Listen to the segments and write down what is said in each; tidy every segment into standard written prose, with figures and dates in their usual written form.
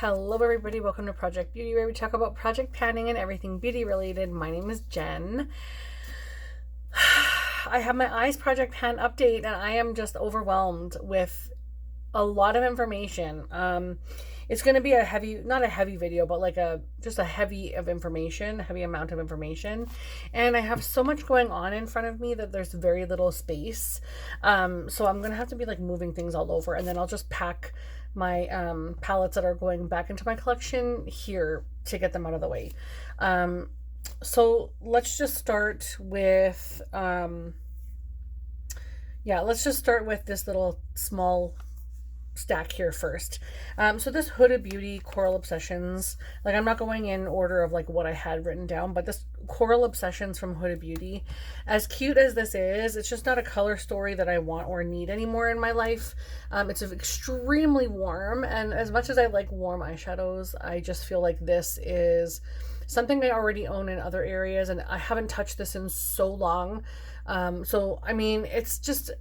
Hello everybody, welcome to Project Beauty, where we talk about project planning and everything beauty related. My name is Jen. I have my eyes project plan update and I am just overwhelmed with a lot of information. It's going to be a heavy, not a heavy video, but like just a heavy amount of information. And I have so much going on in front of me that there's very little space. So I'm going to have to be like moving things all over, and then I'll just pack my palettes that are going back into my collection here to get them out of the way. So let's just start with, let's just start with this little small stack here first. So this Huda Beauty Coral Obsessions, like I'm not going in order of like what I had written down, but this Coral Obsessions from Huda Beauty, as cute as this is, it's just not a color story that I want or need anymore in my life. It's extremely warm, and as much as I like warm eyeshadows, I just feel like this is something I already own in other areas, and I haven't touched this in so long. So I mean, it's just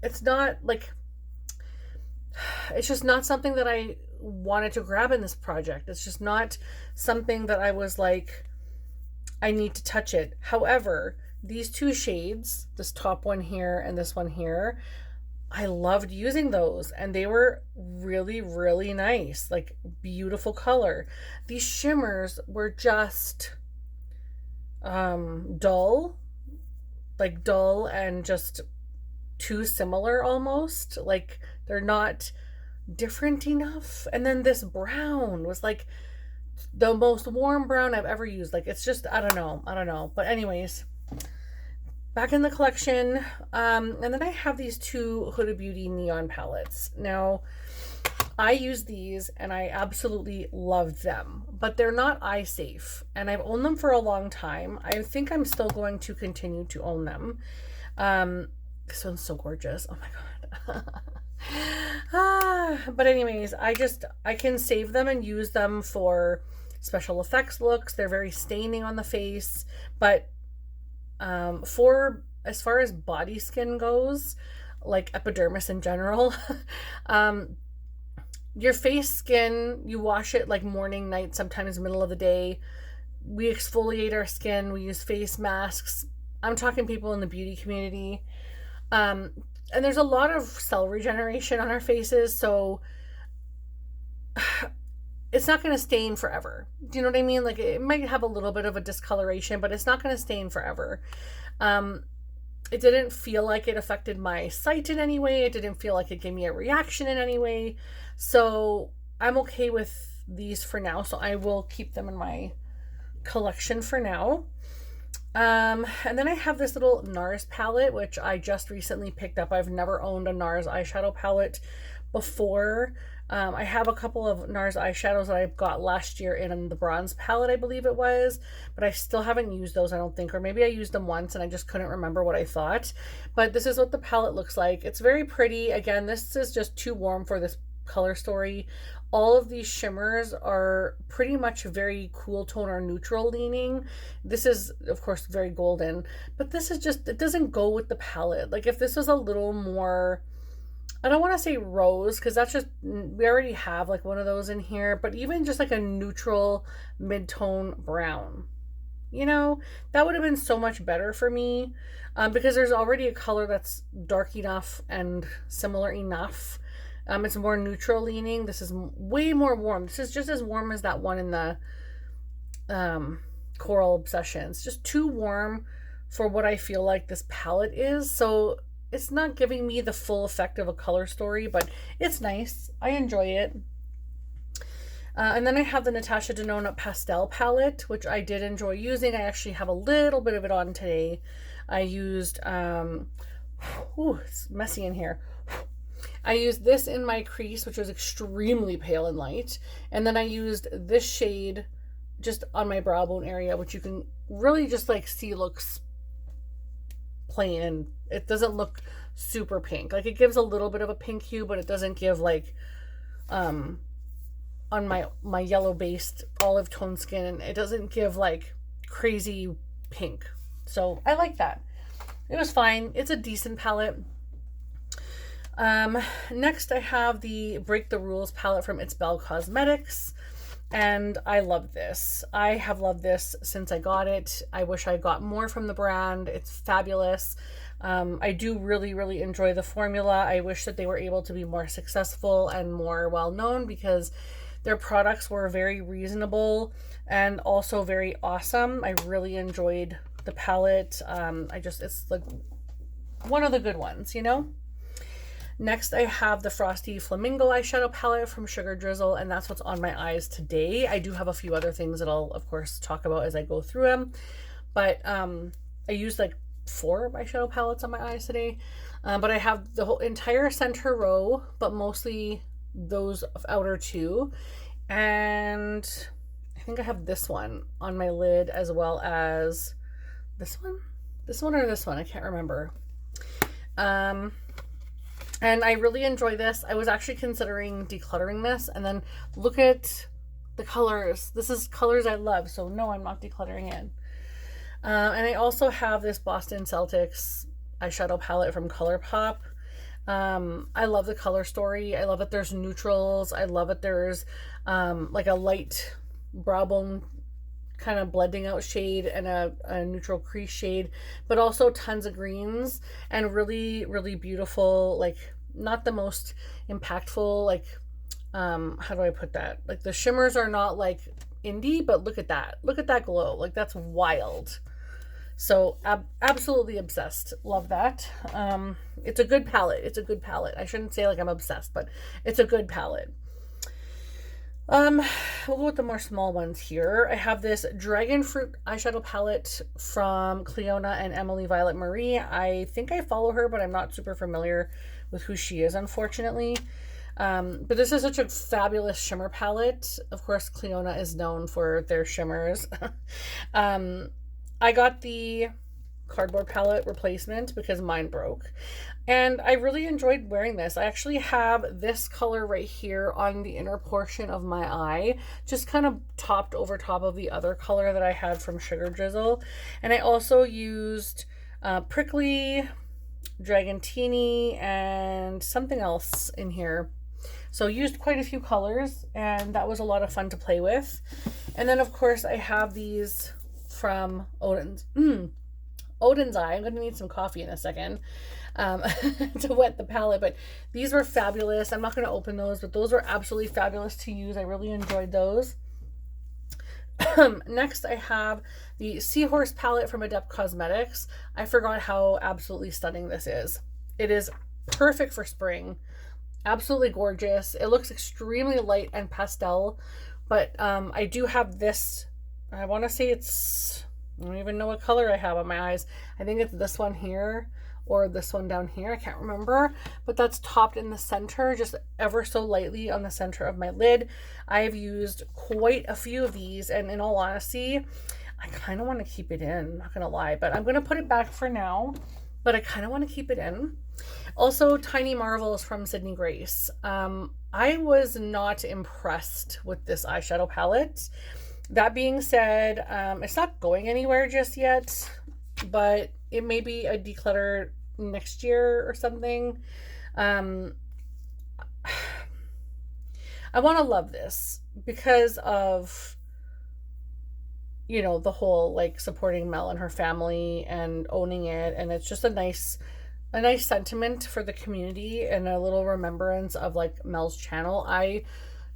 not something that I wanted to grab in this project. It's just not something that I was like, I need to touch it. However, these two shades, this top one here and this one here, I loved using those, and they were really, really nice, like beautiful color. These shimmers were just dull and just too similar almost. Like they're not different enough. And then this brown was like the most warm brown I've ever used. Like it's just, I don't know. But anyways, back in the collection. And then I have these two Huda Beauty neon palettes. Now, I use these and I absolutely love them, but they're not eye safe. And I've owned them for a long time. I think I'm still going to continue to own them. This one's so gorgeous. Oh my God. But anyways, I can save them and use them for special effects looks. They're very staining on the face, but for as far as body skin goes, like epidermis in general, your face skin, you wash it like morning, night, sometimes middle of the day. We exfoliate our skin. We use face masks. I'm talking people in the beauty community. And there's a lot of cell regeneration on our faces, so it's not going to stain forever. Do you know what I mean? Like it might have a little bit of a discoloration, but it's not going to stain forever. It didn't feel like it affected my sight in any way. It didn't feel like it gave me a reaction in any way. So I'm okay with these for now. So I will keep them in my collection for now. And then I have this little NARS palette, which I just recently picked up. I've never owned a NARS eyeshadow palette before. I have a couple of NARS eyeshadows that I got last year in the bronze palette, I believe it was, but I still haven't used those, I don't think, or maybe I used them once and I just couldn't remember what I thought. But this is what the palette looks like. It's very pretty. Again, this is just too warm for this color story. All of these shimmers are pretty much very cool tone or neutral leaning. This is, of course, very golden, but this is just, it doesn't go with the palette. Like if this was a little more, I don't want to say rose, because that's just, we already have like one of those in here, but even just like a neutral mid-tone brown, you know, that would have been so much better for me, because there's already a color that's dark enough and similar enough. It's more neutral leaning. This is way more warm. This is just as warm as that one in the Coral Obsessions. Just too warm for what I feel like this palette is. So it's not giving me the full effect of a color story, but it's nice. I enjoy it. And then I have the Natasha Denona Pastel palette, which I did enjoy using. I actually have a little bit of it on today. I used, it's messy in here. I used this in my crease, which was extremely pale and light. And then I used this shade just on my brow bone area, which you can really just like see looks plain. It doesn't look super pink. Like it gives a little bit of a pink hue, but it doesn't give like, on my yellow based olive tone skin, it doesn't give like crazy pink. So I like that. It was fine. It's a decent palette. Next I have the Break the Rules palette from It's Belle Cosmetics. And I love this. I have loved this since I got it. I wish I got more from the brand. It's fabulous. I do really, really enjoy the formula. I wish that they were able to be more successful and more well known, because their products were very reasonable and also very awesome. I really enjoyed the palette. It's like one of the good ones, you know? Next, I have the Frosty Flamingo eyeshadow palette from Sugar Drizzle, and that's what's on my eyes today. I do have a few other things that I'll, of course, talk about as I go through them, but I used like 4 eyeshadow palettes on my eyes today, but I have the whole entire center row, but mostly those outer 2, and I think I have this one on my lid, as well as this one or this one, I can't remember. And I really enjoy this. I was actually considering decluttering this, and then look at the colors. This is colors I love, so no, I'm not decluttering it. And I also have this Boston Celtics eyeshadow palette from ColourPop. I love the color story. I love that there's neutrals. I love that there's like a light brow bone kind of blending out shade and a neutral crease shade, but also tons of greens and really, really beautiful, like not the most impactful, like how do I put that? Like the shimmers are not like indie, but look at that glow. Like that's wild. So absolutely obsessed. Love that. It's a good palette. I shouldn't say like I'm obsessed, but it's a good palette. We'll go with the more small ones here. I have this Dragon Fruit eyeshadow palette from Cleona and Emily Violet Marie. I think I follow her, but I'm not super familiar with who she is, unfortunately. But this is such a fabulous shimmer palette. Of course, Cleona is known for their shimmers. I got the cardboard palette replacement because mine broke, and I really enjoyed wearing this. I actually have this color right here on the inner portion of my eye, just kind of topped over top of the other color that I had from Sugar Drizzle. And I also used Prickly, Dragantini, and something else in here. So used quite a few colors, and that was a lot of fun to play with. And then of course I have these from Odin's Eye. I'm going to need some coffee in a second to wet the palette, but these were fabulous. I'm not going to open those, but those were absolutely fabulous to use. I really enjoyed those. Next, I have the Seahorse palette from Adept Cosmetics. I forgot how absolutely stunning this is. It is perfect for spring. Absolutely gorgeous. It looks extremely light and pastel, but I do have this. I want to say I don't even know what color I have on my eyes. I think it's this one here or this one down here. I can't remember, but that's topped in the center, just ever so lightly on the center of my lid. I've used quite a few of these, and in all honesty, I kind of want to keep it in. I'm not going to lie, but I'm going to put it back for now, but I kind of want to keep it in. Also, Tiny Marvels from Sydney Grace. I was not impressed with this eyeshadow palette. That being said, it's not going anywhere just yet, but it may be a declutter next year or something. I want to love this because of, you know, the whole like supporting Mel and her family and owning it, and it's just a nice sentiment for the community and a little remembrance of like Mel's channel. I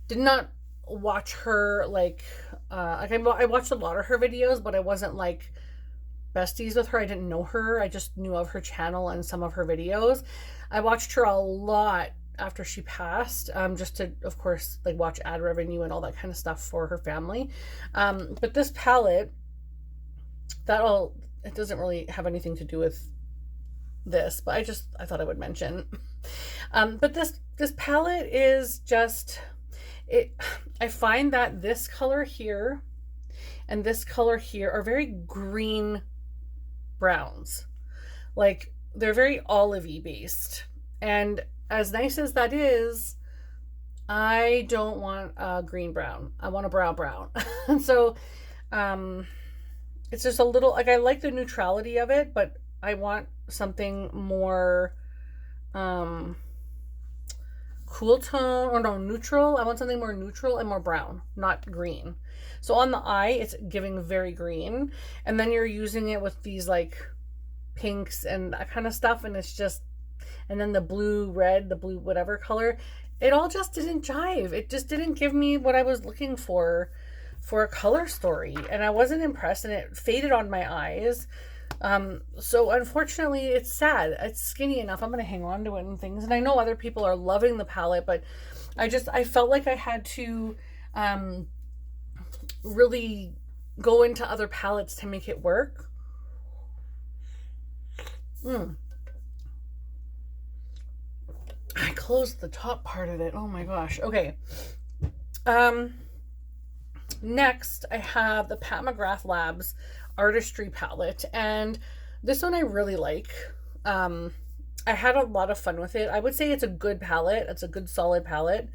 did not watch her like I watched a lot of her videos, but I wasn't like besties with her. I didn't know her. I just knew of her channel and some of her videos. I watched her a lot after she passed, just to, of course, like watch ad revenue and all that kind of stuff for her family. But this palette, it doesn't really have anything to do with this, but I thought I would mention. But this palette is just, I find that this color here and this color here are very green browns. Like, they're very olivey based. And as nice as that is, I don't want a green brown. I want a brown. And so it's just a little, like, I like the neutrality of it, but I want something more cool tone, or no, neutral. I want something more neutral and more brown, not green. So on the eye, it's giving very green. And then you're using it with these like pinks and that kind of stuff. And it's just, and then the blue, red, the blue, whatever color, it all just didn't jive. It just didn't give me what I was looking for a color story. And I wasn't impressed, and it faded on my eyes. So unfortunately, it's sad. It's skinny enough. I'm going to hang on to it and things. And I know other people are loving the palette, but I felt like I had to, really go into other palettes to make it work. I closed the top part of it. Oh my gosh. Okay. Next, I have the Pat McGrath Labs Artistry palette, and this one I really like. I had a lot of fun with it. I would say it's a good palette. It's a good solid palette,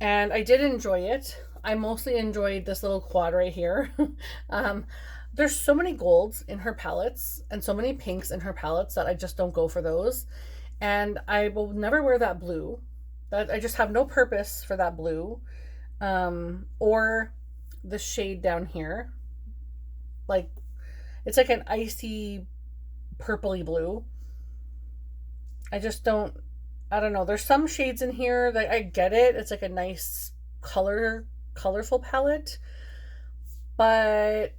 and I did enjoy it. I mostly enjoyed this little quad right here. There's so many golds in her palettes and so many pinks in her palettes that I just don't go for those. And I will never wear that blue. That I just have no purpose for that blue. Or the shade down here. Like, it's like an icy purpley blue. I just don't, I don't know. There's some shades in here that I get it. It's like a nice colorful palette. But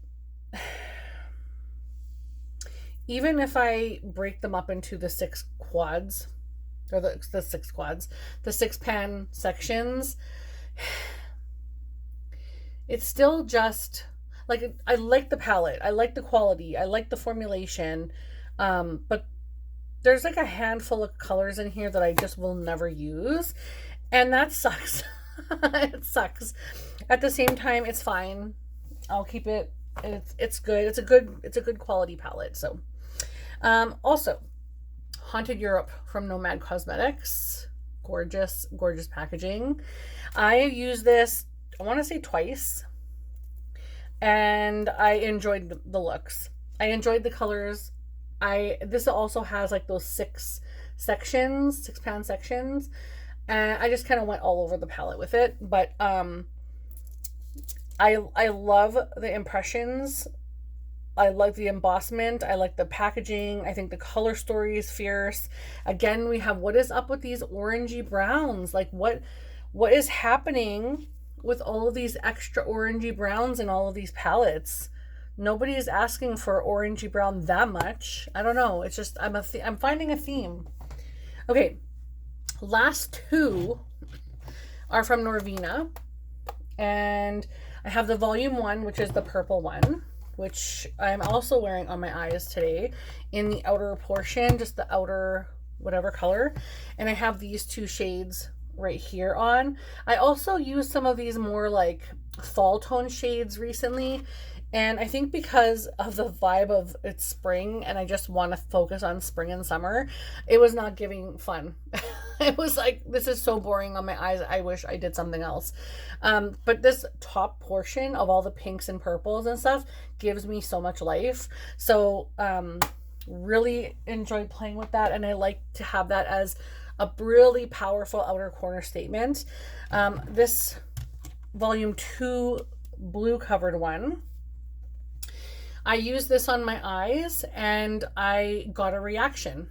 even if I break them up into the 6 quads, or the 6 quads, the 6 pan sections, it's still just like, I like the palette, I like the quality, I like the formulation, but there's like a handful of colors in here that I just will never use, and that sucks. It sucks. At the same time, it's fine. I'll keep it. It's good. It's a good quality palette. So, also, Haunted Europe from Nomad Cosmetics. Gorgeous, gorgeous packaging. I used this, I want to say twice, and I enjoyed the looks. I enjoyed the colors. This also has like those 6 sections, 6 pan sections, and I just kind of went all over the palette with it. But I love the impressions. I like the embossment. I like the packaging. I think the color story is fierce. Again, we have, what is up with these orangey browns? Like, what is happening with all of these extra orangey browns in all of these palettes? Nobody is asking for orangey brown that much. I don't know. It's just, I'm finding a theme. Okay, last 2 are from Norvina, and I have the volume 1, which is the purple one, which I'm also wearing on my eyes today in the outer portion, just the outer whatever color. And I have these 2 shades right here on. I also used some of these more like fall tone shades recently, and I think because of the vibe of it's spring and I just want to focus on spring and summer, it was not giving fun. It was like, this is so boring on my eyes. I wish I did something else. But this top portion of all the pinks and purples and stuff gives me so much life. So really enjoyed playing with that, and I like to have that as a really powerful outer corner statement. This volume 2 blue covered one, I used this on my eyes and I got a reaction.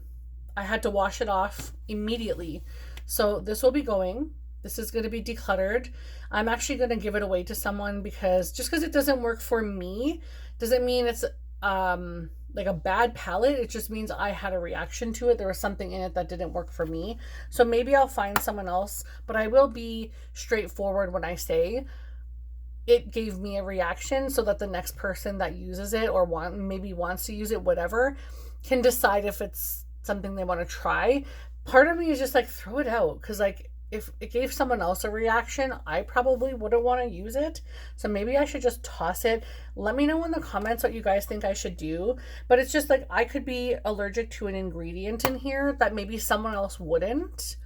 I had to wash it off immediately. So this will be going. This is going to be decluttered. I'm actually going to give it away to someone, because just because it doesn't work for me doesn't mean it's like a bad palette. It just means I had a reaction to it. There was something in it that didn't work for me. So maybe I'll find someone else, but I will be straightforward when I say it gave me a reaction, so that the next person that uses it or maybe wants to use it, whatever, can decide if it's something they want to try. Part of me is just like, throw it out, because like, if it gave someone else a reaction, I probably wouldn't want to use it. So maybe I should just toss it. Let me know in the comments what you guys think I should do. But it's just like, I could be allergic to an ingredient in here that maybe someone else wouldn't.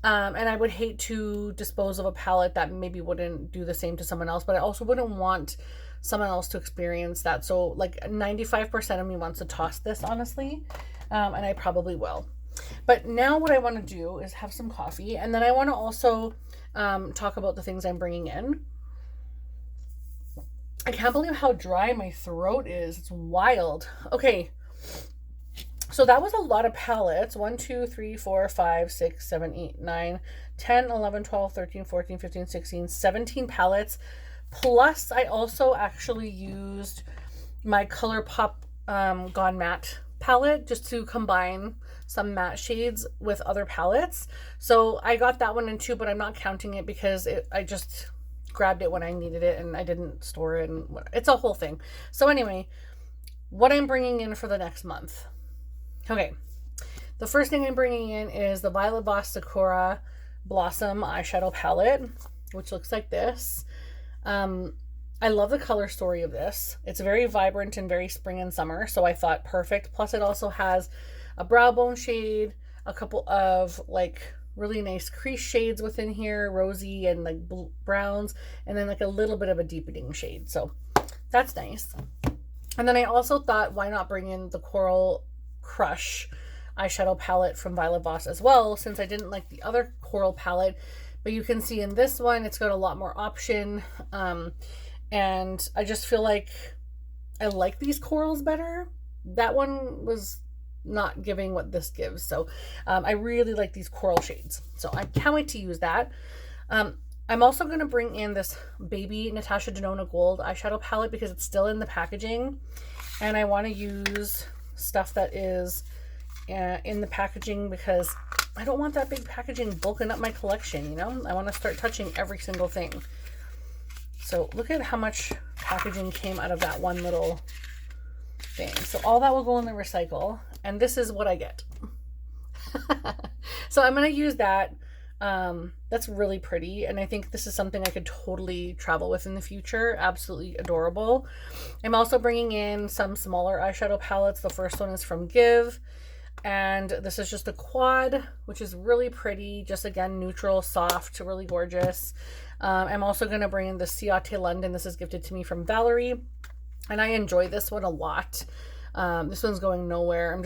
And I would hate to dispose of a palette that maybe wouldn't do the same to someone else, but I also wouldn't want someone else to experience that. So like 95% of me wants to toss this, honestly. And I probably will. But now what I want to do is have some coffee, and then I want to also talk about the things I'm bringing in. I can't believe how dry my throat is. It's wild. Okay, so that was a lot of palettes. 1, 2, 3, 4, 5, 6, 7, 8, 9, 10, 11, 12, 13, 14, 15, 16, 17 palettes. Plus, I also actually used my ColourPop Gone Matte palette just to combine some matte shades with other palettes. So I got that one in too, but I'm not counting it because I just grabbed it when I needed it and I didn't store it, and it's a whole thing. So anyway, what I'm bringing in for the next month. Okay, the first thing I'm bringing in is the Violet Voss Sakura Blossom eyeshadow palette, which looks like this. I love the color story of this. It's very vibrant and very spring and summer, so I thought perfect. Plus it also has a brow bone shade, a couple of like really nice crease shades within here, rosy and like browns, and then like a little bit of a deepening shade. So that's nice. And then I also thought, why not bring in the Coral Crush eyeshadow palette from Violet Voss as well, since I didn't like the other coral palette. But you can see in this one, it's got a lot more option. And I just feel like I like these corals better. That one was not giving what this gives. So I really like these coral shades. So I can't wait to use that. I'm also going to bring in this baby Natasha Denona Gold eyeshadow palette because it's still in the packaging. And I want to use stuff that is in the packaging because I don't want that big packaging bulking up my collection, you know? I want to start touching every single thing. So look at how much packaging came out of that one little thing. So all that will go in the recycle, and this is what I get. So I'm going to use that. That's really pretty, and I think this is something I could totally travel with in the future. Absolutely adorable. I'm also bringing in some smaller eyeshadow palettes. The first one is from Give, and this is just a quad, which is really pretty. Just again, neutral, soft, really gorgeous. I'm also going to bring in the Ciate London. This is gifted to me from Valerie, and I enjoy this one a lot. This one's going nowhere.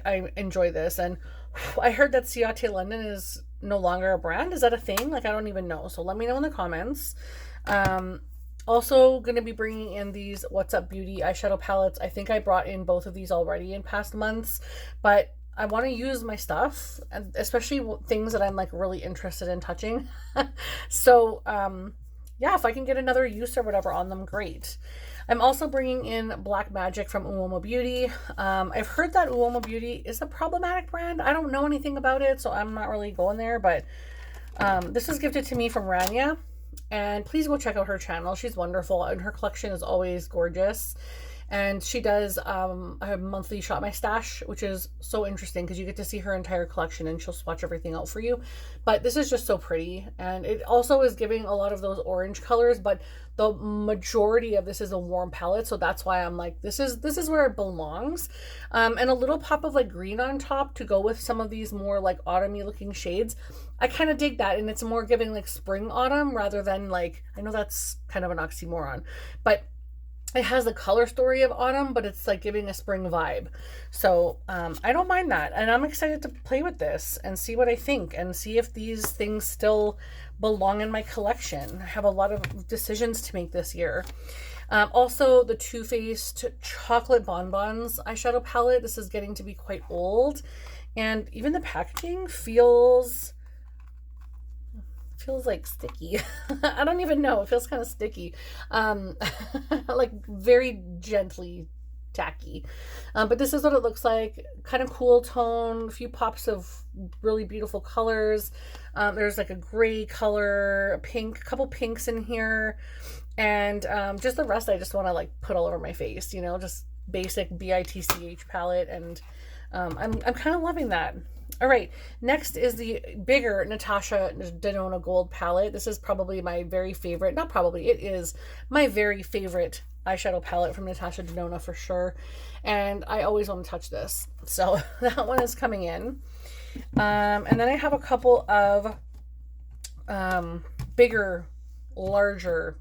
I enjoy this. And I heard that Ciate London is no longer a brand. Is that a thing? Like, I don't even know. So let me know in the comments. Also going to be bringing in these What's Up Beauty eyeshadow palettes. I think I brought in both of these already in past months, but I want to use my stuff, and especially things that I'm like really interested in touching. So yeah, if I can get another use or whatever on them, great. I'm also bringing in Black Magic from Uomo Beauty. I've heard that Uomo Beauty is a problematic brand. I don't know anything about it, so I'm not really going there, but this was gifted to me from Rania, and please go check out her channel. She's wonderful, and her collection is always gorgeous. And she does a monthly Shop My Stash, which is so interesting because you get to see her entire collection and she'll swatch everything out for you. But this is just so pretty. And it also is giving a lot of those orange colors, but the majority of this is a warm palette. So that's why I'm like, this is where it belongs. And a little pop of like green on top to go with some of these more like autumny looking shades. I kind of dig that. And it's more giving like spring autumn rather than like, I know that's kind of an oxymoron, but it has the color story of autumn, but it's like giving a spring vibe. So I don't mind that. And I'm excited to play with this and see what I think and see if these things still belong in my collection. I have a lot of decisions to make this year. Also, the Too Faced Chocolate Bonbons eyeshadow palette. This is getting to be quite old. And even the packaging feels like sticky. I don't even know. It feels kind of sticky. Like very gently tacky. But this is what it looks like. Kind of cool tone, a few pops of really beautiful colors. There's like a gray color, a pink, a couple pinks in here. And just the rest I just want to like put all over my face, you know, just basic BITCH palette. And I'm kind of loving that. All right, next is the bigger Natasha Denona Gold palette. This is probably my very favorite, not probably, it is my very favorite eyeshadow palette from Natasha Denona for sure. And I always want to touch this. So that one is coming in. And then I have a couple of bigger, larger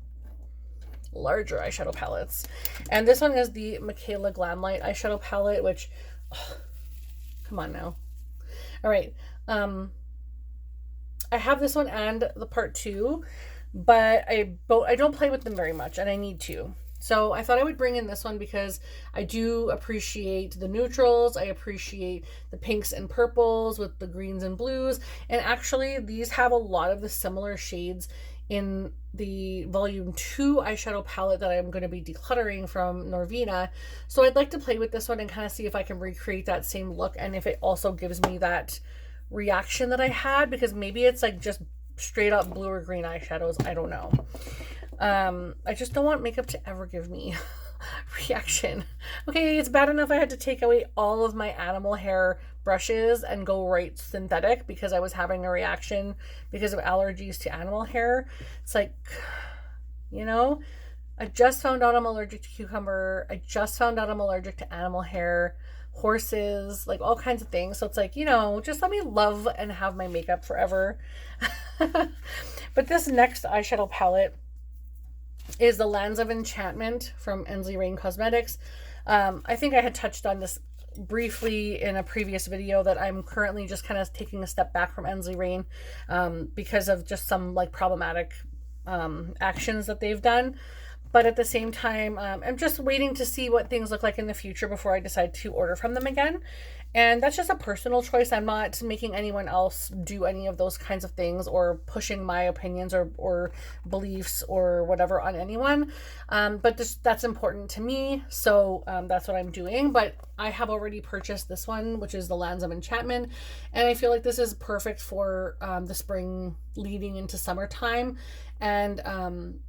eyeshadow palettes. And this one is the Michaela Glamlight eyeshadow palette, which, oh, come on now. All right. I have this one and the part 2, but I don't play with them very much, and I need to. So I thought I would bring in this one because I do appreciate the neutrals. I appreciate the pinks and purples with the greens and blues. And actually, these have a lot of the similar shades in the volume 2 eyeshadow palette that I'm going to be decluttering from Norvina. So I'd like to play with this one and kind of see if I can recreate that same look, and if it also gives me that reaction that I had, because maybe it's like just straight up blue or green eyeshadows. I don't know. I just don't want makeup to ever give me reaction. Okay, it's bad enough I had to take away all of my animal hair brushes and go right synthetic because I was having a reaction because of allergies to animal hair. It's like, you know, I just found out I'm allergic to cucumber. I just found out I'm allergic to animal hair, horses, like all kinds of things. So it's like, you know, just let me love and have my makeup forever. But this next eyeshadow palette is the Lands of Enchantment from Ensley Rain Cosmetics. I think I had touched on this briefly in a previous video that I'm currently just kind of taking a step back from Ensley Rain because of just some like problematic actions that they've done. But at the same time, I'm just waiting to see what things look like in the future before I decide to order from them again. And that's just a personal choice. I'm not making anyone else do any of those kinds of things or pushing my opinions or beliefs or whatever on anyone. But that's important to me. So that's what I'm doing. But I have already purchased this one, which is the Lands of Enchantment. And I feel like this is perfect for the spring leading into summertime. And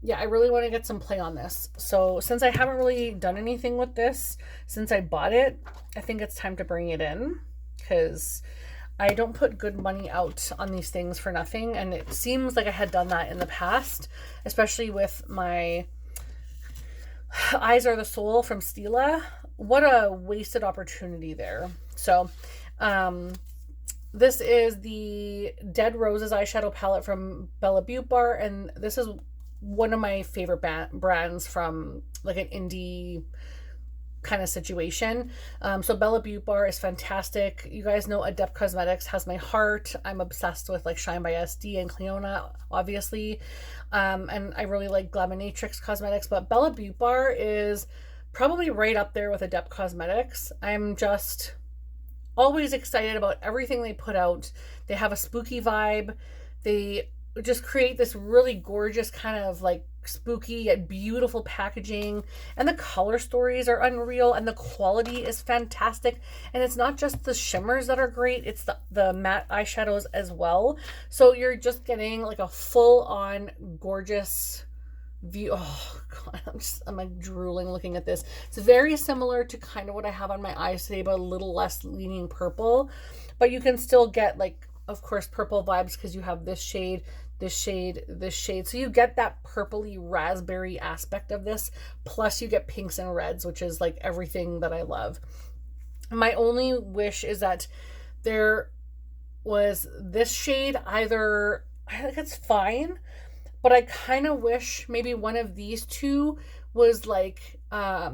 yeah, I really want to get some play on this. So since I haven't really done anything with this since I bought it, I think it's time to bring it in, because I don't put good money out on these things for nothing. And it seems like I had done that in the past, especially with my Eyes Are the Soul from Stila. What a wasted opportunity there. So this is the Dead Roses eyeshadow palette from Bella Beauty Bar, and this is one of my favorite brands from like an indie kind of situation. So Bella Beauty Bar is fantastic. You guys know Adept Cosmetics has my heart. I'm obsessed with like Shine by SD and Cleona, obviously. And I really like Glaminatrix Cosmetics, but Bella Beauty Bar is probably right up there with Adept Cosmetics. I'm just always excited about everything they put out. They have a spooky vibe. They just create this really gorgeous kind of like spooky yet beautiful packaging, and the color stories are unreal, and the quality is fantastic. And it's not just the shimmers that are great, it's the matte eyeshadows as well. So you're just getting like a full-on gorgeous view. Oh god, I'm like drooling looking at this. It's very similar to kind of what I have on my eyes today, but a little less leaning purple. But you can still get like, of course, purple vibes because you have this shade, this shade, this shade. So you get that purpley raspberry aspect of this, plus you get pinks and reds, which is like everything that I love. My only wish is that there was this shade either, I think it's fine, but I kind of wish maybe one of these two was like a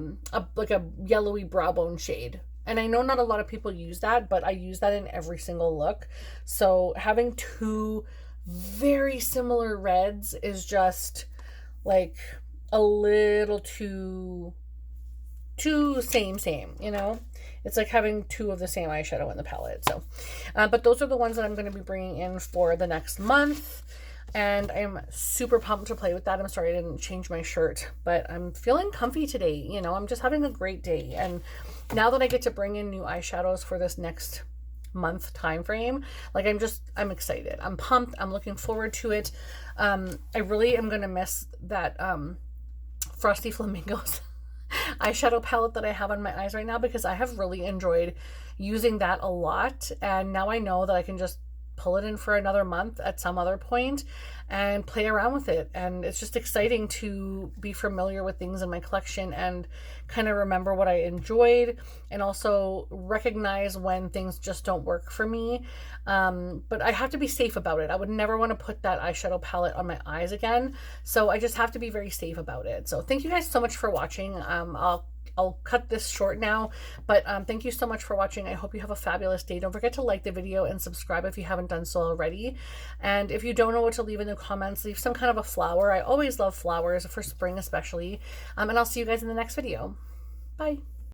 yellowy brow bone shade. And I know not a lot of people use that, but I use that in every single look. So having two very similar reds is just like a little too same, you know? It's like having two of the same eyeshadow in the palette. So, but those are the ones that I'm going to be bringing in for the next month. And I'm super pumped to play with that. I'm sorry I didn't change my shirt, but I'm feeling comfy today. You know, I'm just having a great day. And now that I get to bring in new eyeshadows for this next month time frame, like I'm excited. I'm pumped. I'm looking forward to it. I really am going to miss that Frosty Flamingos eyeshadow palette that I have on my eyes right now, because I have really enjoyed using that a lot. And now I know that I can just pull it in for another month at some other point and play around with it. And it's just exciting to be familiar with things in my collection and kind of remember what I enjoyed, and also recognize when things just don't work for me. But I have to be safe about it. I would never want to put that eyeshadow palette on my eyes again. So I just have to be very safe about it. So thank you guys so much for watching. I'll cut this short now, but thank you so much for watching. I hope you have a fabulous day. Don't forget to like the video and subscribe if you haven't done so already. And if you don't know what to leave in the comments, leave some kind of a flower. I always love flowers, for spring especially. And I'll see you guys in the next video. Bye.